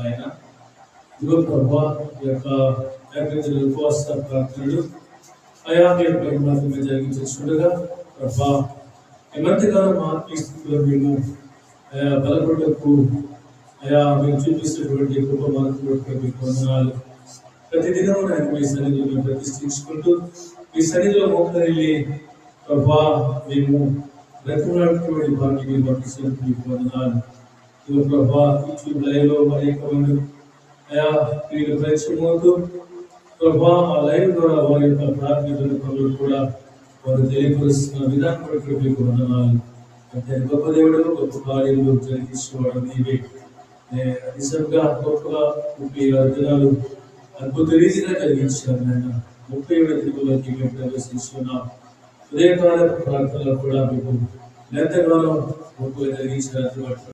ఆయన ఇదిగో ప్రభా ఈ యొక్క ఉపవాస ప్రార్థనలు అయా మీరు మాత్రమే జరిగించుండగా ప్రభా ఈ మధ్యకాలం ఆత్మీయ స్థితిలో మేము అయా బలపడకు అయా మీరు చూపిస్తున్నటువంటి గొప్ప మార్పులకు మీకు వందనాలు. ప్రతిదినం ఆయన మీ సన్నిధిలో మేము ప్రతిష్ఠించుకుంటూ మీ సన్నిధిలో మోకరిల్లి ప్రభా మేము బ్రతిమాడుతున్నటువంటి భాగ్యం మీరు పంపిస్తున్నట్టు మీకు వందనాలు. ఇదిగో ప్రభా యూట్యూబ్ లైవ్లో అనేక మంది అయా వీళ్ళు పరిచయమవుతూ ప్రభా ఆ లైవ్ ద్వారా వారి యొక్క ప్రార్థనలు కూడా వారు తెలియపరుస్తున్న విధానం బట్టి మీకు వందనాలు. గొప్ప దేవుడు గొప్ప కార్యాలు జరిగించేవాడు నీవే. నిజంగా గొప్పగా 36 దినాలు అద్భుత రీతిగా జరిగించారు ఆయన. 37వ దినంలోకి మేము ప్రవేశిస్తున్నాం. ఉదయకాల ప్రార్థనలో కూడా మీకు ఎంతగానో గొప్పగా జరిగించారు.